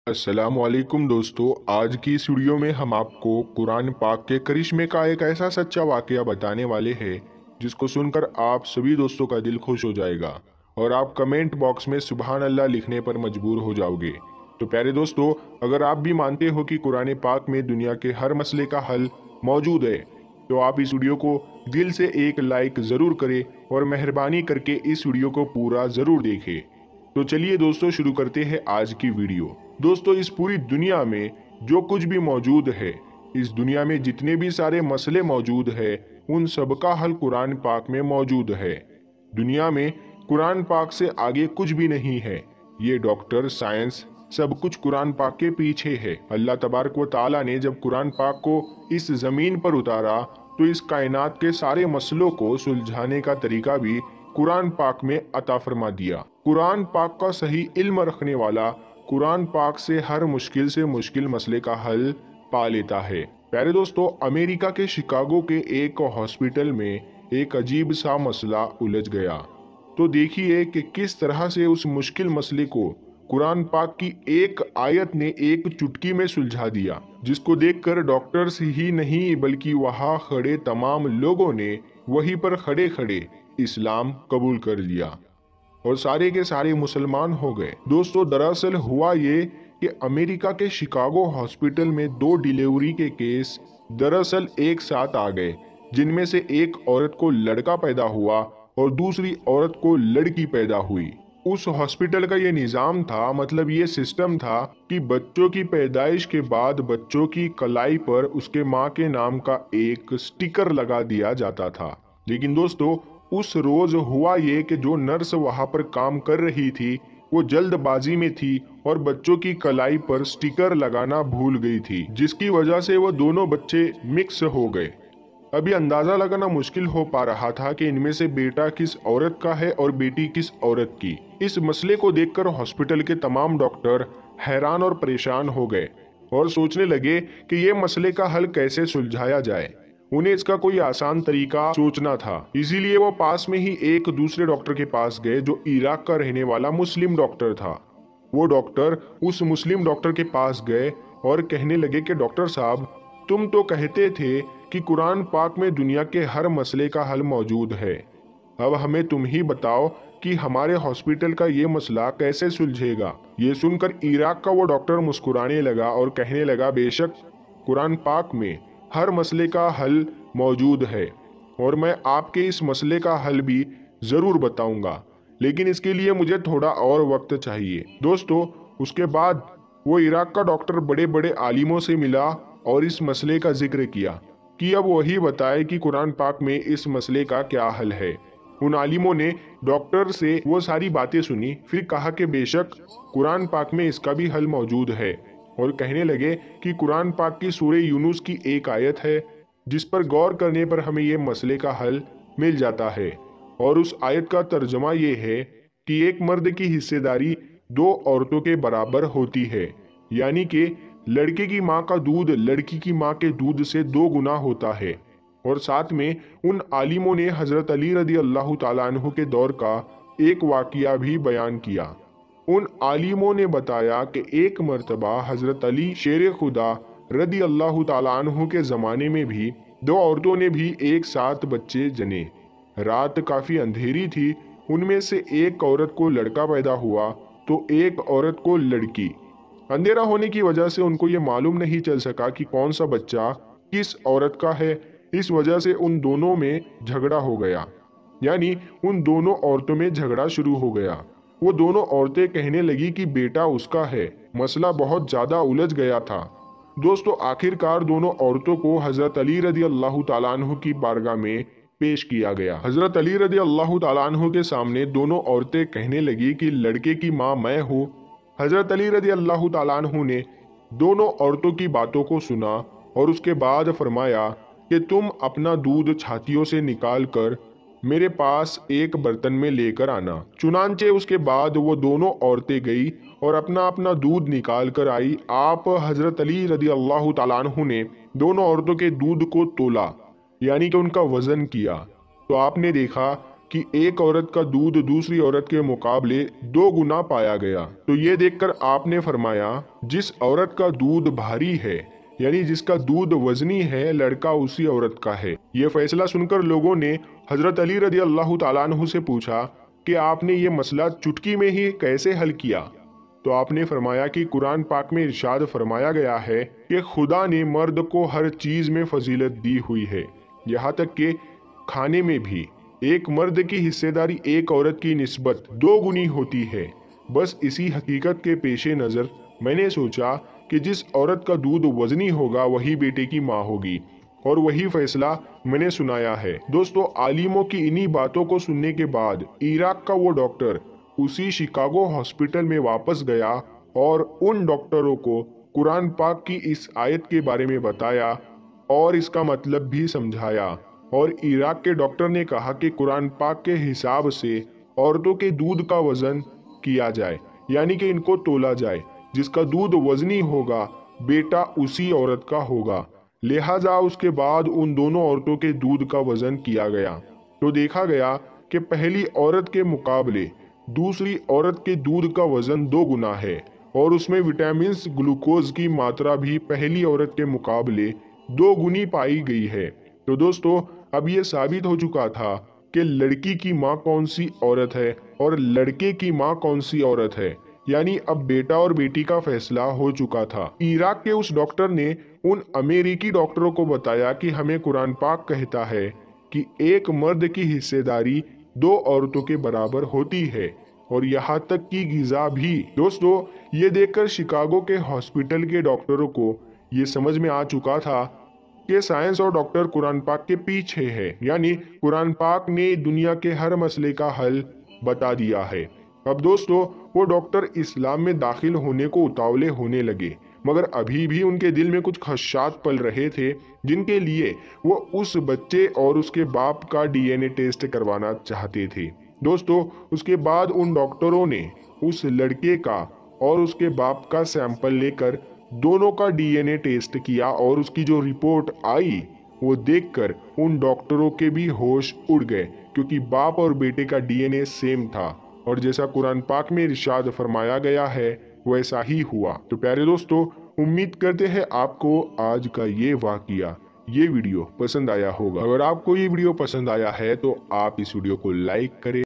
अस्सलाम वालेकुम दोस्तों। आज की इस वीडियो में हम आपको कुरान पाक के करिश्मे का एक ऐसा सच्चा वाकया बताने वाले हैं जिसको सुनकर आप सभी दोस्तों का दिल खुश हो जाएगा और आप कमेंट बॉक्स में सुबहान अल्लाह लिखने पर मजबूर हो जाओगे। तो प्यारे दोस्तों, अगर आप भी मानते हो कि कुरान पाक में दुनिया के हर मसले का हल मौजूद है तो आप इस वीडियो को दिल से एक लाइक ज़रूर करें और मेहरबानी करके इस वीडियो को पूरा ज़रूर देखें। तो चलिए दोस्तों, शुरू करते हैं आज की वीडियो। दोस्तों, इस पूरी दुनिया में जो कुछ भी मौजूद है, इस दुनिया में जितने भी सारे मसले मौजूद है, उन सब का हल कुरान पाक में मौजूद है। दुनिया में कुरान पाक से आगे कुछ भी नहीं है। ये डॉक्टर, साइंस, सब कुछ कुरान पाक के पीछे है। अल्लाह तबारक व ताला ने जब कुरान पाक को इस जमीन पर उतारा तो इस कायनात के सारे मसलों को सुलझाने का तरीका भी कुरान पाक में अता फरमा दिया। कुरान पाक का सही इल्म रखने वाला कुरान पाक से हर मुश्किल से मुश्किल मसले का हल पा लेता है। प्यारे दोस्तों, अमेरिका के शिकागो के एक हॉस्पिटल में एक अजीब सा मसला उलझ गया। तो देखिए कि किस तरह से उस मुश्किल मसले को कुरान पाक की एक आयत ने एक चुटकी में सुलझा दिया, जिसको देखकर डॉक्टर्स ही नहीं बल्कि वहां खड़े तमाम लोगों ने वहीं पर खड़े खड़े इस्लाम कबूल कर लिया और सारे के सारे मुसलमान हो गए। दोस्तों, दरअसल हुआ ये कि अमेरिका के शिकागो हॉस्पिटल में दो डिलीवरी के केस दरअसल एक साथ आ गए, जिनमें से एक औरत को लड़का पैदा हुआ और दूसरी औरत को लड़की पैदा हुई। उस हॉस्पिटल का ये निज़ाम था, मतलब ये सिस्टम था कि बच्चों की पैदाइश के बाद बच्चों की कलाई पर उसके माँ के नाम का एक स्टिकर लगा दिया जाता था। लेकिन दोस्तों, उस रोज हुआ ये कि जो नर्स वहां पर काम कर रही थी वो जल्दबाजी में थी और बच्चों की कलाई पर स्टिकर लगाना भूल गई थी, जिसकी वजह से वो दोनों बच्चे मिक्स हो गए। अभी अंदाजा लगाना मुश्किल हो पा रहा था कि इनमें से बेटा किस औरत का है और बेटी किस औरत की। इस मसले को देखकर हॉस्पिटल के तमाम डॉक्टर हैरान और परेशान हो गए और सोचने लगे कि ये मसले का हल कैसे सुलझाया जाए। उन्हें इसका कोई आसान तरीका सोचना था, इसीलिए वो पास में ही एक दूसरे डॉक्टर के पास गए जो इराक का रहने वाला मुस्लिम डॉक्टर था। वो डॉक्टर उस मुस्लिम डॉक्टर के पास गए और कहने लगे कि डॉक्टर साहब, तुम तो कहते थे कि कुरान पाक में दुनिया के हर मसले का हल मौजूद है। अब हमें तुम ही बताओ कि हमारे हॉस्पिटल का ये मसला कैसे सुलझेगा। ये सुनकर इराक का वो डॉक्टर मुस्कुराने लगा और कहने लगा, बेशक कुरान पाक में हर मसले का हल मौजूद है और मैं आपके इस मसले का हल भी ज़रूर बताऊंगा, लेकिन इसके लिए मुझे थोड़ा और वक्त चाहिए। दोस्तों, उसके बाद वो इराक का डॉक्टर बड़े बड़े आलिमों से मिला और इस मसले का जिक्र किया कि अब वही बताए कि कुरान पाक में इस मसले का क्या हल है। उन आलिमों ने डॉक्टर से वो सारी बातें सुनी, फिर कहा कि बेशक कुरान पाक में इसका भी हल मौजूद है और कहने लगे कि कुरान पाक की सूरह यूनुस की एक आयत है जिस पर गौर करने पर हमें ये मसले का हल मिल जाता है और उस आयत का तर्जमा ये है कि एक मर्द की हिस्सेदारी दो औरतों के बराबर होती है, यानी कि लड़के की माँ का दूध लड़की की माँ के दूध से 2 गुना होता है। और साथ में उन आलिमों ने हजरत अली रदी अल्लाह ताला अन्हु के दौर का एक वाकिया भी बयान किया। उन आलिमों ने बताया कि एक मर्तबा हजरत अली शेर खुदा रदी अल्लाह ताला अन्हु के ज़माने में भी 2 औरतों ने भी एक साथ बच्चे जने। रात काफ़ी अंधेरी थी, उनमें से एक औरत को लड़का पैदा हुआ तो एक औरत को लड़की। अंधेरा होने की वजह से उनको ये मालूम नहीं चल सका कि कौन सा बच्चा किस औरत का है। इस वजह से उन दोनों में झगड़ा हो गया, यानी उन दोनों औरतों में झगड़ा शुरू हो गया। वो दोनों औरतें कहने लगी कि बेटा उसका है। मसला बहुत ज़्यादा उलझ गया था। दोस्तों, आखिरकार दोनों औरतों को हज़रत अली रदी अल्लाह ताला अन्हु की बारगाह में पेश किया गया। हज़रत अली रदी अल्लाह ताला अन्हु के सामने दोनों औरतें कहने लगी कि लड़के की माँ मैं हूँ। हज़रत अली रदी अल्लाह ताला अन्हु ने दोनों औरतों की बातों को सुना और उसके बाद फरमाया कि तुम अपना दूध छातियों से निकाल कर मेरे पास एक बर्तन में लेकर आना। चुनांचे उसके बाद वो दोनों औरतें गई और अपना अपना दूध निकाल कर आई। आप हज़रत अली रदी अल्लाह ताला अन्हु ने दोनों औरतों के दूध को तोला, यानी कि उनका वज़न किया, तो आपने देखा कि एक औरत का दूध दूसरी औरत के मुकाबले 2 गुना पाया गया। तो ये देखकर आपने फरमाया, जिस औरत का दूध भारी है, यानी जिसका दूध वजनी है, लड़का उसी औरत का है। ये फैसला सुनकर लोगों ने हजरत अली रदी अल्लाह तआला अन्हु से पूछा कि आपने ये मसला चुटकी में ही कैसे हल किया? तो आपने फरमाया कि कुरान पाक में इरशाद फरमाया गया है कि खुदा ने मर्द को हर चीज में फजीलत दी हुई है, यहाँ तक कि खाने में भी। एक मर्द की हिस्सेदारी एक औरत की निस्बत 2 गुनी होती है। बस इसी हकीकत के पेशे नज़र मैंने सोचा कि जिस औरत का दूध वजनी होगा वही बेटे की माँ होगी, और वही फैसला मैंने सुनाया है। दोस्तों, आलिमों की इन्हीं बातों को सुनने के बाद इराक का वो डॉक्टर उसी शिकागो हॉस्पिटल में वापस गया और उन डॉक्टरों को कुरान पाक की इस आयत के बारे में बताया और इसका मतलब भी समझाया। और इराक के डॉक्टर ने कहा कि कुरान पाक के हिसाब से औरतों के दूध का वजन किया जाए, यानी कि इनको तोला जाए। जिसका दूध वजनी होगा, बेटा उसी औरत का होगा। लिहाजा उसके बाद उन दोनों औरतों के दूध का वजन किया गया। तो देखा गया कि पहली औरत के मुकाबले दूसरी औरत के दूध का वजन 2 गुना है, और उसमें विटामिन ग्लूकोज की मात्रा भी पहली औरत के मुकाबले 2 गुनी पाई गई है। तो दोस्तों, अब ये साबित हो चुका था कि लड़की की माँ कौन सी औरत है और लड़के की माँ कौन सी औरत है, यानी अब बेटा और बेटी का फैसला हो चुका था। इराक के उस डॉक्टर ने उन अमेरिकी डॉक्टरों को बताया कि हमें कुरान पाक कहता है कि एक मर्द की हिस्सेदारी 2 औरतों के बराबर होती है, और यहाँ तक कि गिजा भी। दोस्तों, ये देखकर शिकागो के हॉस्पिटल के डॉक्टरों को ये समझ में आ चुका था कि साइंस और डॉक्टर कुरान पाक के पीछे है, यानी कुरान पाक ने दुनिया के हर मसले का हल बता दिया है। अब दोस्तों, वो डॉक्टर इस्लाम में दाखिल होने को उतावले होने लगे, मगर अभी भी उनके दिल में कुछ खदशात पल रहे थे, जिनके लिए वो उस बच्चे और उसके बाप का डीएनए टेस्ट करवाना चाहते थे। दोस्तों, उसके बाद उन डॉक्टरों ने उस लड़के का और उसके बाप का सैंपल लेकर दोनों का डीएनए टेस्ट किया, और उसकी जो रिपोर्ट आई वो देखकर उन डॉक्टरों के भी होश उड़ गए, क्योंकि बाप और बेटे का डीएनए सेम था, और जैसा कुरान पाक में इरशाद फरमाया गया है वैसा ही हुआ। तो प्यारे दोस्तों, उम्मीद करते हैं आपको आज का ये वाकया, ये वीडियो पसंद आया होगा। अगर आपको ये वीडियो पसंद आया है तो आप इस वीडियो को लाइक करें।